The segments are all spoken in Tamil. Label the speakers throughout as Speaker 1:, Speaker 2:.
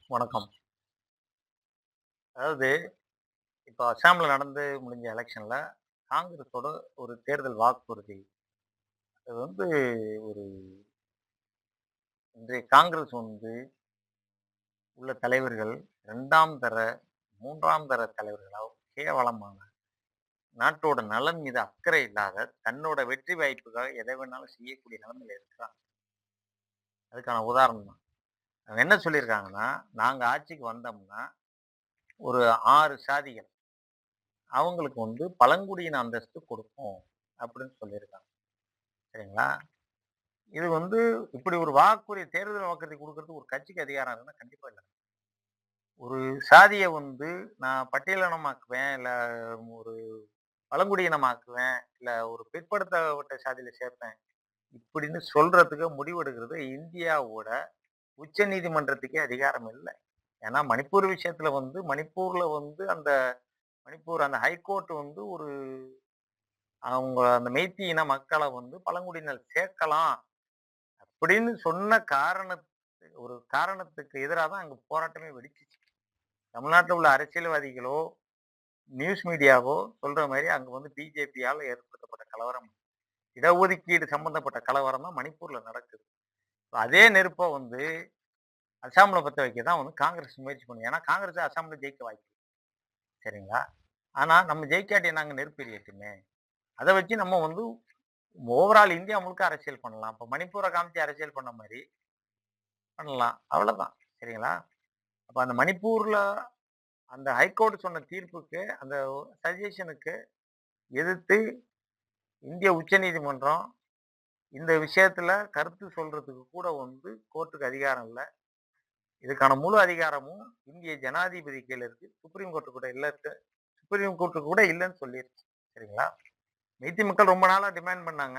Speaker 1: வணக்கம். அதாவது இப்போ அஸ்ஸாம்ல நடந்து முடிஞ்ச எலக்ஷன்ல காங்கிரஸோட ஒரு தேர்தல் வாக்குறுதி. அது வந்து ஒரு இன்றைய காங்கிரஸ் உள்ள தலைவர்கள் 2ஆம் தர, 3ஆம் தர தலைவர்களா கேவலமான நாட்டோட நலன் மீது அக்கறை இல்லாத தன்னோட வெற்றி வாய்ப்புக்காக எதை வேணாலும் செய்யக்கூடிய நிலைமையில இருக்கிறாங்க. அதுக்கான உதாரணம் தான். அவங்க என்ன சொல்லியிருக்காங்கன்னா, நாங்க ஆட்சிக்கு வந்தோம்னா ஒரு 6 சாதிகள் அவங்களுக்கு பழங்குடியின அந்தஸ்து குடுப்போம் அப்படின்னு சொல்லியிருக்காங்க. சரிங்களா? இது இப்படி ஒரு தேர்தல் வாக்குறுதி குடுக்குறதுக்கு ஒரு கட்சிக்கு அதிகாரம் இருக்குன்னா கண்டிப்பா இல்ல. ஒரு சாதிய நான் பட்டியலினமாக்குவேன், இல்ல ஒரு பழங்குடியினமாக்குவேன், இல்ல ஒரு பிற்படுத்தப்பட்ட சாதியில சேர்ப்பேன். இப்படின்னு சொல்றதுக்கு முடிவெடுக்கிறது இந்தியாவோட உச்ச நீதிமன்றத்துக்கே அதிகாரம் இல்ல. ஏன்னா மணிப்பூர் விஷயத்துல மணிப்பூர்ல அந்த மணிப்பூர் அந்த ஹைகோர்ட் ஒரு அவங்க அந்த மெய்த்தி இன மக்கள பழங்குடியினர் சேர்க்கலாம் அப்படின்னு சொன்ன ஒரு காரணத்துக்கு எதிரா தான் அங்க போராட்டமே வெடிச்சுச்சு. தமிழ்நாட்டுல உள்ள அரசியல்வாதிகளோ, நியூஸ் மீடியாவோ சொல்ற மாரி அங்க பிஜேபியால ஏற்படுத்தப்பட்ட கலவரம். இடஒதுக்கீடு சம்பந்தப்பட்ட கலவரம் தான் மணிப்பூர்ல நடக்குது. இப்ப அதே நெருப்ப அசாம்ல பத்த வைக்க தான் காங்கிரஸ் முயற்சி பண்ணுது. ஏன்னா காங்கிரஸ் அசாம்ல ஜெயிக்க வாய்ப்பு. சரிங்களா? ஆனா நம்ம ஜெயிக்காட்டி நாங்க நெருப்பு எரியட்டுமே. அத வச்சு நம்ம ஓவரால் இந்தியா முழுக்க அரசியல் பண்ணலாம். இப்ப மணிப்பூர காமிச்சு அரசியல் பண்ண மாரி பண்ணலாம். அவ்வளவுதான். சரிங்களா? அப்ப அந்த மணிப்பூர்ல அந்த ஹைகோர்ட் சொன்ன தீர்ப்புக்கு, அந்த சஜஷனுக்கு எதிர்த்து இந்திய உச்சநீதிமன்றம் இந்த விஷயத்துல கருத்து சொல்றதுக்கு கூட கோர்ட்டுக்கு அதிகாரம் இல்ல. இதுக்கான முழு அதிகாரமும் இந்திய ஜனாதிபதி கையில இருக்கு. சுப்ரீம் கோர்ட் கூட இல்லன்னு சொல்லிருச்சு. சரிங்களா? மெய்த்தி மக்கள் ரொம்ப நாளா டிமாண்ட் பண்ணாங்க.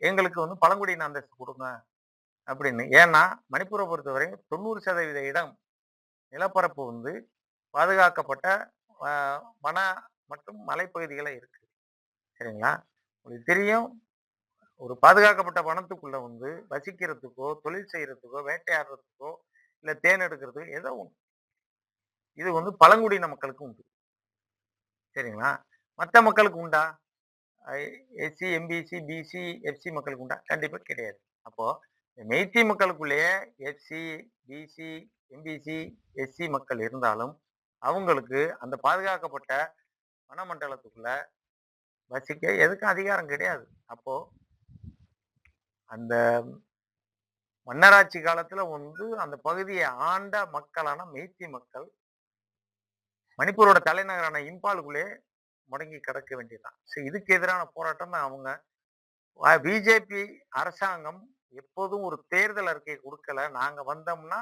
Speaker 1: எங்களுக்கு பழங்குடியின அந்தஸ்து குடுங்க அப்படின்னு. ஏன்னா மணிப்பூர பொறுத்தவரையும் 90% இடம் நிலப்பரப்பு பாதுகாக்கப்பட்ட அ வன மற்றும் மலைப்பகுதிகளா இருக்கு. சரிங்களா? உங்களுக்கு தெரியும், ஒரு பாதுகாக்கப்பட்ட வனத்துக்குள்ள வசிக்கிறதுக்கோ, தொழில் செய்றதுக்கோ, வேட்டையாடுறதுக்கோ, இல்ல தேன் எடுக்கிறதுக்கோ ஏதோ ஒண்ணு. இது பழங்குடியின மக்களுக்கு உண்டு. சரிங்களா? மத்த மக்களுக்கு உண்டா? ஐ எஸ்சி, எம்பிசி, பிசி, எஃப்சி மக்களுக்கு உண்டா? கண்டிப்பா கிடையாது. அப்போ Meitei மக்களுக்குள்ளேயே FC, PC, MBC, SC மக்கள் இருந்தாலும், அவங்களுக்கு அந்த பாதுகாக்கப்பட்ட வனமண்டலத்துக்குள்ள வசிக்க எதுக்கும் அதிகாரம் கிடையாது. அப்போ அந்த மன்னராட்சி காலத்துல அந்த பகுதியை ஆண்ட மக்களான மெய்த்தி மக்கள் மணிப்பூரோட தலைநகரான இம்பாலுக்குள்ளே முடங்கி கிடக்க வேண்டியதுதான். இதுக்கு எதிரான போராட்டம் தான் அவங்க. பிஜேபி அரசாங்கம் எப்போதும் ஒரு தேர்தல் அறிக்கை கொடுக்கல. நாங்க வந்தோம்னா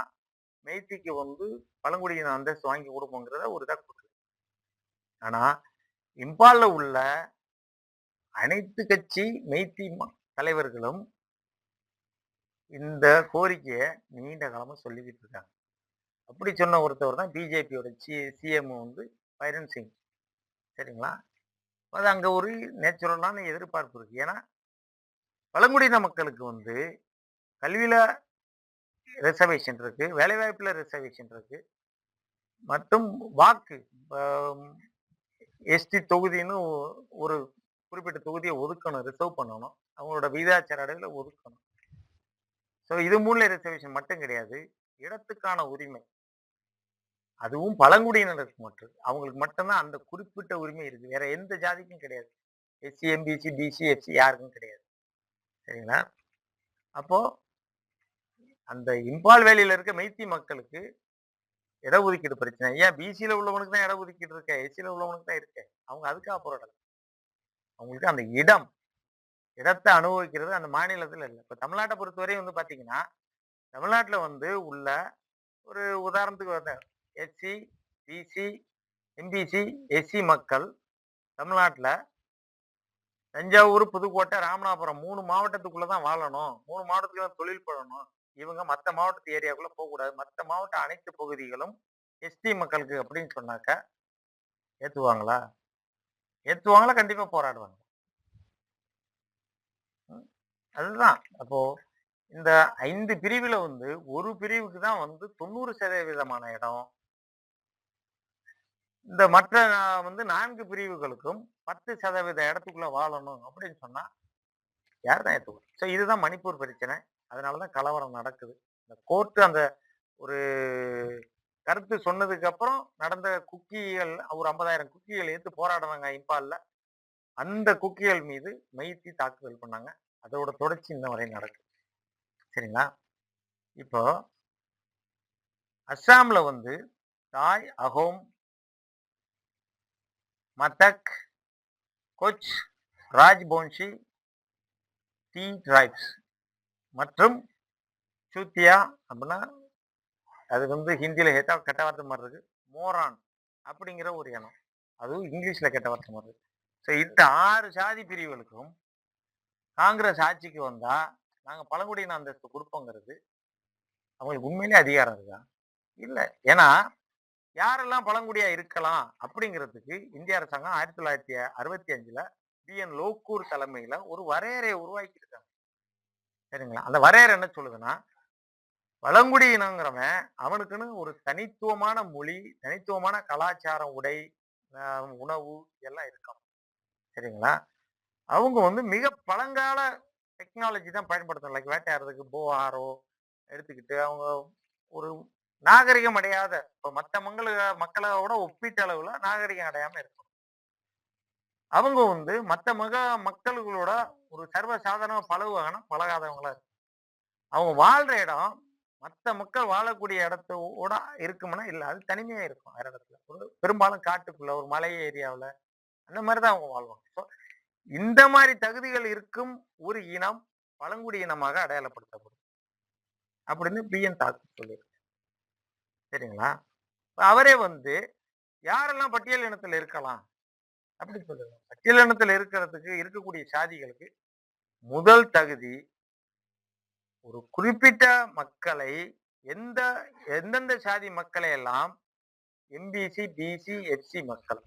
Speaker 1: மெய்த்திக்கு பழங்குடியின அந்தஸ்து வாங்கி கொடுப்போங்கிறத ஒரு இதா குடுக்குது. ஆனா இம்பால்ல உள்ள அனைத்து கட்சி மெய்த்தி தலைவர்களும் இந்த கோரிக்கைய நீண்ட காலமா சொல்லிக்கிட்டு இருக்காங்க. அப்படி சொன்ன ஒருத்தவர் தான் பிஜேபியோட சிஎம் பைரன் சிங். சரிங்களா? அது அங்க ஒரு நேச்சுரலான எதிர்பார்ப்பு இருக்கு. ஏன்னா பழங்குடியின மக்களுக்கு கல்வியில ரிசர்வேஷன் இருக்கு, வேலைவாய்ப்புல ரிசர்வேஷன் இருக்கு, மற்றும் வாக்கு எஸ்டி தொகுதின்னு ஒரு குறிப்பிட்ட தொகுதியை ஒதுக்கணும், ரிசர்வ் பண்ணணும். அவங்களோட விகிதாச்சார அடைவுல ஒதுக்கணும். இது 3ல ரிசர்வேஷன் மட்டும் கிடையாது. இடத்துக்கான உரிமை. அதுவும் பழங்குடியினருக்கு மட்டும். அவங்களுக்கு மட்டும் தான் அந்த குறிப்பிட்ட உரிமை இருக்கு. வேற எந்த ஜாதிக்கும் கிடையாது. எஸ்சி, எம்பிசி, பிசி, எஃப்சி யாருக்கும் கிடையாது. சரிங்களா? அப்போ அந்த இம்பால் வேலியில இருக்க மெய்த்தி மக்களுக்கு இடஒதுக்கீடு பிரச்சனை. ஏன் பிசில உள்ளவனுக்கு தான் இடஒதுக்கீடு இருக்கு. எஸ்சில உள்ளவனுக்கு தான் இருக்கு. அவங்க அதுக்காக போராடல. அவங்களுக்கு அந்த இடத்த அனுபவிக்கிறது அந்த மாநிலத்துல இல்ல. இப்ப தமிழ்நாட்ட பொறுத்தவரை பாத்தீங்கன்னா, தமிழ்நாட்டுல உள்ள ஒரு உதாரணத்துக்கு எஸ்சி, பிசி, எம்பிசி, எஸ்சி மக்கள் தமிழ்நாட்டுல தஞ்சாவூர், புதுக்கோட்டை, ராமநாதபுரம் 3 மாவட்டத்துக்குள்ள தான் வாழணும். 3 மாவட்டத்துக்குள்ள தான் தொழில் பண்ணணும். இவங்க மத்த மாவட்டத்து ஏரியாக்குள்ள போகக்கூடாது. மத்த மாவட்ட அனைத்து பகுதிகளும் எஸ்டி மக்களுக்கு அப்படின்னு சொன்னாக்க ஏத்துவாங்களா? ஏத்துவாங்களா? கண்டிப்பா போராடுவாங்க. ம். அதுதான். அப்போ இந்த 5 பிரிவுல வந்து ஒரு பிரிவுக்கு தான் வந்து 90% இடம். இந்த மற்ற வந்து 4 பிரிவுகளுக்கும் 10% இடத்துக்குள்ள வாழணும் அப்படின்னு சொன்னா யார் தான் ஏத்துக்குவா? ஸோ இதுதான் மணிப்பூர் பிரச்சனை. அதனால தான் கலவரம் நடக்குது. இந்த கோர்ட் அந்த ஒரு கருத்து சொன்னதுக்கு அப்புறம் நடந்த குக்கிகள் ஒரு 50,000 குக்கிகள் எதிர்த்து போராடுனாங்க இம்பால்ல. அந்த குக்கிகள் மீது மெய்த்தி தாக்குதல் பண்ணாங்க. அதோட தொடர்ச்சி இன்ன வரை நடக்குது. சரிங்களா? இப்போ அஸ்ஸாம்ல வந்து தாய், அகோம், மதக், கொச், ராஜ்போன்ஷி, டி டிரைப்ஸ் மற்றும் சூத்தியா அப்படின்னா அது வந்து ஹிந்தியில கெட்ட வார்த்தை மாதிரி இருக்கு. மோரான் அப்படிங்கிற ஒரு இனம். அதுவும் இங்கிலீஷ்ல கெட்ட வார்த்தை மாதிரி இருக்கு. ஸோ இந்த 6 சாதி பிரிவுகளுக்கும் காங்கிரஸ் ஆட்சிக்கு வந்தா நாங்க பழங்குடியின அந்தஸ்து கொடுப்போங்கிறது அவங்களுக்கு உண்மையிலே அதிகாரம் இருக்கா? இல்ல. ஏன்னா யாரெல்லாம் பழங்குடியா இருக்கலாம் அப்படிங்கிறதுக்கு இந்திய அரசாங்கம் 1965ல பி.என். லோக்கூர் தலைமையில ஒரு வரையறையை உருவாக்கி இருக்காங்க. சரிங்களா? அந்த வரையறை என்ன சொல்லுதுன்னா, பழங்குடியினங்கிறவன் அவனுக்குன்னு ஒரு தனித்துவமான மொழி, தனித்துவமான கலாச்சாரம், உடை, உணவு எல்லாம் இருக்கும். சரிங்களா? அவங்க வந்து மிக பழங்கால டெக்னாலஜி தான் பயன்படுத்தணும். லைக் வேட்டையாடுறதுக்கு போ ஆரோ எடுத்துக்கிட்டு அவங்க ஒரு நாகரிகம் அடையாத இப்ப மத்த மக்களோட ஒப்பீட்டளவுல நாகரிகம் அடையாம இருக்கும். அவங்க வந்து மத்த மக்களுகளோட ஒரு சர்வசாதாரணமா பழகாதவங்களா இருக்கும். அவங்க வாழ்ற இடம் மத்த மக்கள் வாழக்கூடிய இடத்தோட இருக்கும்னா இல்ல. அது தனிமையா இருக்கும் வேற இடத்துல. ஒரு பெரும்பாலும் காட்டுக்குள்ள ஒரு மலை ஏரியாவுல அந்த மாதிரி தான் அவங்க வாழ்வாங்க. ஸோ இந்த மாதிரி தகுதிகள் இருக்கும் ஒரு இனம் பழங்குடி இனமாக அடையாளப்படுத்தப்படும் அப்படின்னு பி.என். தாக்கூர் சொல்லியிருக்காரு. சரிங்களா? அவரே வந்து யாரெல்லாம் பட்டியல் இனத்துல இருக்கலாம் அப்படின்னு சொல்லுங்க. பட்டியல் இனத்துல இருக்கிறதுக்கு இருக்கக்கூடிய சாதிகளுக்கு முதல் தகுதி ஒரு குறிப்பிட்ட மக்களை எந்தெந்த சாதி மக்களை எல்லாம் எம்பிசி, பிசி, எஸ்சி மக்கள்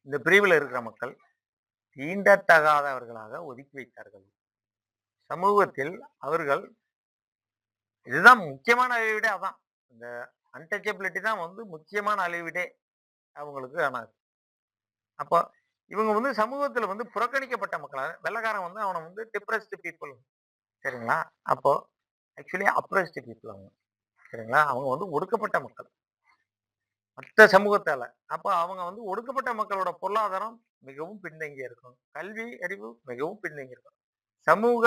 Speaker 1: இந்த பிரிவில் இருக்கிற மக்கள் தீண்டத்தகாதவர்களாக ஒதுக்கி வைத்தார்கள். சமூகத்தில் அவர்கள் இதுதான் முக்கியமான அளவீடே அதான். இந்த அன்டச்சபிலிட்டி தான் வந்து முக்கியமான அளவீடே அவங்களுக்கு. ஆனால் அப்போ இவங்க வந்து சமூகத்துல வந்து புறக்கணிக்கப்பட்ட மக்கள். வெள்ளைக்காரன் வந்து அவனை வந்து டிப்ரெஸ்டு பீப்புள். சரிங்களா? அப்போ ஆக்சுவலி அப்ரெஸ்டு பீப்புள் அவங்க. சரிங்களா? அவங்க வந்து ஒடுக்கப்பட்ட மக்கள். மற்ற சமூகத்தால. அப்போ அவங்க வந்து ஒடுக்கப்பட்ட மக்களோட பொருளாதாரம் மிகவும் பின்தங்கி இருக்கும். கல்வி அறிவு மிகவும் பின்தங்கி இருக்கும். சமூக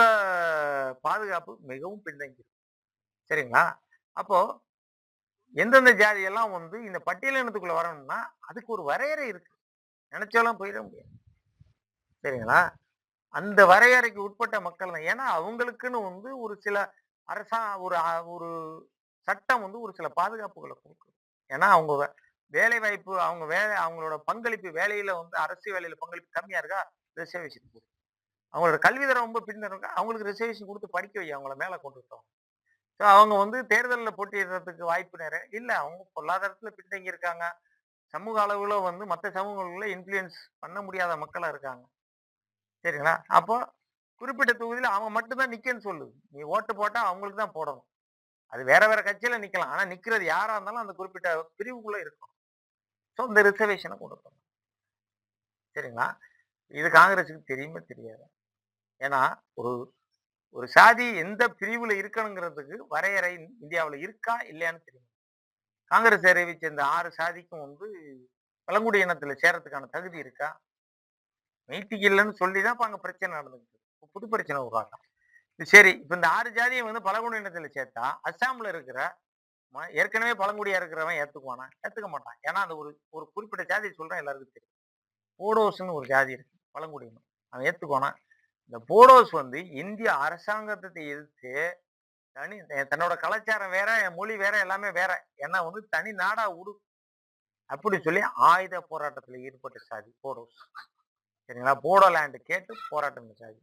Speaker 1: பாதுகாப்பு மிகவும் பின்தங்கி இருக்கும். சரிங்களா? அப்போ எந்தெந்த ஜாதி எல்லாம் வந்து இந்த பட்டியலினத்துக்குள்ள வரணும்னா அதுக்கு ஒரு வரையறை இருக்கு. நினைச்சாலும் போயிட முடியாது. சரிங்களா? அந்த வரையறைக்கு உட்பட்ட மக்கள் தான். ஏன்னா அவங்களுக்குன்னு வந்து ஒரு சில ஒரு ஒரு சட்டம் வந்து ஒரு சில பாதுகாப்புகளை கொடுக்கும். ஏன்னா அவங்க வேலை வாய்ப்பு அவங்களோட பங்களிப்பு வேலையில வந்து அரசு வேலையில பங்களிப்பு கம்மியா இருக்கா, ரிசர்வேஷன் கொடுக்கும். அவங்களோட கல்வி தரம் ரொம்ப பின்தங்கி அவங்களுக்கு ரிசர்வேஷன் கொடுத்து படிக்க வை, அவங்கள மேல கொண்டு விட்டோம். ஸோ அவங்க வந்து தேர்தலில் போட்டியிடுறதுக்கு வாய்ப்பு நிறைய இல்ல. அவங்க பொருளாதாரத்துல பின்தங்கி இருக்காங்க. சமூக அளவுல வந்து மற்ற சமூகங்களுக்குள்ள இன்ஃப்ளூயன்ஸ் பண்ண முடியாத மக்களா இருக்காங்க. சரிங்களா? அப்போ குறிப்பிட்ட தொகுதியில அவங்க மட்டும் தான் நிக்கன்னு சொல்லுது. நீ ஓட்டு போட்டா அவங்களுக்கு தான் போடணும். அது வேற வேற கட்சியில நிக்கலாம். ஆனா நிக்கிறது யாரா இருந்தாலும் அந்த குறிப்பிட்ட பிரிவுக்குள்ள இருக்கும். ஸோ இந்த ரிசர்வேஷனை கொடுக்கணும். சரிங்களா? இது காங்கிரஸுக்கு தெரியுமே தெரியாது. ஏன்னா ஒரு ஒரு சாதி எந்த பிரிவுல இருக்கணுங்கிறதுக்கு வரையறை இந்தியாவுல இருக்கா இல்லையான்னு தெரியும். காங்கிரஸ் அறிவிச்ச இந்த 6 சாதிக்கும் வந்து பழங்குடி இனத்துல சேரத்துக்கான தகுதி இருக்கா? மெய்த்திக்கு இல்லைன்னு சொல்லி தான் இப்ப அங்க பிரச்சனை நடந்துச்சு. புது பிரச்சனை உருவாக்கம். சரி, இப்ப இந்த 6 ஜாதியும் வந்து பழங்குடி இனத்துல சேர்த்தா அஸ்ஸாம்ல இருக்கிற ஏற்கனவே பழங்குடியா இருக்கிறவன் ஏத்துக்குவானா? ஏத்துக்க மாட்டான். ஏன்னா அந்த ஒரு ஒரு குறிப்பிட்ட ஜாதி சொல்றேன் எல்லாருக்கும் தெரியும். போடோஸ்ன்னு ஒரு ஜாதி இருக்கு. பழங்குடியினம். அவன் ஏத்துக்குவானா? இந்த போடோஸ் வந்து இந்திய அரசாங்கத்தை எதிர்த்து தன்னோட கலாச்சாரம் வேற, என் மொழி வேற, எல்லாமே வேற. ஏன்னா வந்து தனி நாடா அப்படி சொல்லி ஆயுத போராட்டத்துல ஈடுபட்ட சாதி போடோஸ். சரிங்களா? போடோலேண்ட் கேட்டு போராட்டம் சாதி.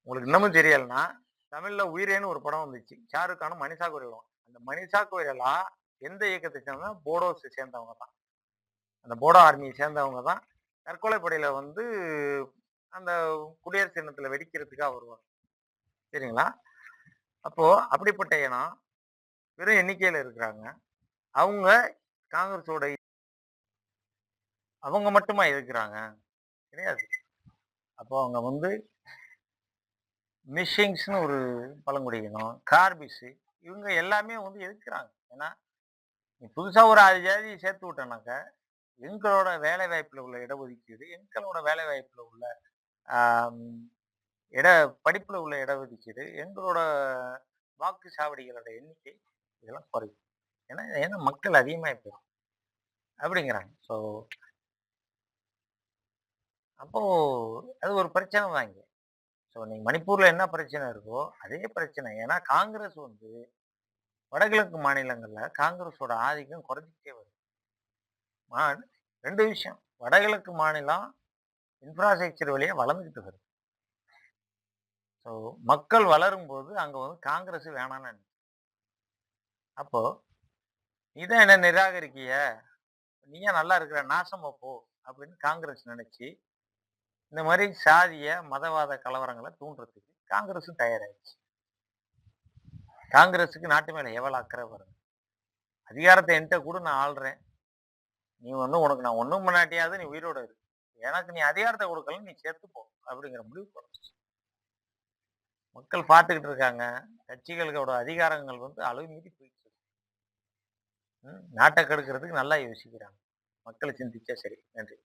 Speaker 1: உங்களுக்கு இன்னமும் தெரியலன்னா தமிழ்ல உயிரேன்னு ஒரு படம் வந்துச்சு. ஷாருக் கானும் மனிஷா கொய்ராலாவும். அந்த மனிஷா கொய்ராலா எந்த இயக்கத்தை சேர்ந்தா போடோஸ் சேர்ந்தவங்க தான். அந்த போடோ ஆர்மியை சேர்ந்தவங்க தான் தற்கொலை படையில வந்து அந்த குடியரசு தினத்துல வெடிக்கிறதுக்காக வருவாங்க. சரிங்களா? அப்போ அப்படிப்பட்ட இனம் வெறும் எண்ணிக்கையில இருக்கிறாங்க. அவங்க காங்கிரஸோட அவங்க மட்டுமா எதிர்க்கிறாங்க? கிடையாது. அப்போ அவங்க வந்து மிஷிங்ஸ்ன்னு ஒரு பழங்குடி இனம், கார்பிஸு இவங்க எல்லாமே வந்து எதிர்க்கிறாங்க. ஏன்னா, நீ புதுசா ஒரு 6 ஜாதிய சேர்த்து விட்டனாக்க, எங்களோட வேலைவாய்ப்புல உள்ள இடஒதுக்கீடு, எங்களோட வேலைவாய்ப்புல உள்ள ஆம் இட படிப்புல உள்ள இடஒதுக்கீடு, எங்களோட வாக்கு சாவடிகளோட எண்ணிக்கை இதெல்லாம் குறையும். ஏன்னா ஏன்னா மக்கள் அதிகமாயி போயிரும். அப்படிங்கிறாங்க. அப்போ அது ஒரு பிரச்சனை தான் இங்க. நீங்க மணிப்பூர்ல என்ன பிரச்சனை இருக்கோ, அதே பிரச்சனை. ஏன்னா காங்கிரஸ் வந்து வடகிழக்கு மாநிலங்கள்ல காங்கிரஸோட ஆதிக்கம் குறைஞ்சுக்கிட்டே வருது. மா 2 விஷயம். வடகிழக்கு மாநிலம் இன்ஃப்ராஸ்ட்ரக்சர் வழியா வளர்ந்துகிட்டு வருது. ஸோ மக்கள் வளரும்போது அங்க வந்து காங்கிரஸ் வேணான்னு நினைக்குது. அப்போ "நீ தான் என்ன நிராகரிக்கிய, நீ ஏன் நல்லா இருக்கிற, நாசமா போ" அப்படின்னு காங்கிரஸ் நினைச்சு, இந்த மாரி சாதிய, மதவாத கலவரங்கள தூண்டுறதுக்கு காங்கிரஸும் தயாராயிருச்சு. காங்கிரஸுக்கு நாட்டு மேல எவ்வளவு அக்கறை பாருங்க. அதிகாரத்த என்ட்ட குடு நான் ஆள்றேன். நீ வந்து உனக்கு நான் ஒண்ணும் பண்ணாட்டியாவது நீ உயிரோட இரு. எனக்கு நீ அதிகாரத்த குடுக்கலன்னு நீ செத்து போ. அப்படிங்கிற முடிவுக்கு வரும். மக்கள் பார்த்துக்கிட்டு இருக்காங்க. கட்சிகளோட அதிகாரங்கள் வந்து அளவு மீறி போயிடுச்சு. நாட்ட கெடுக்கிறதுக்கு நல்லா யோசிக்கிறாங்க. மக்கள் சிந்திச்சா சரி. நன்றி.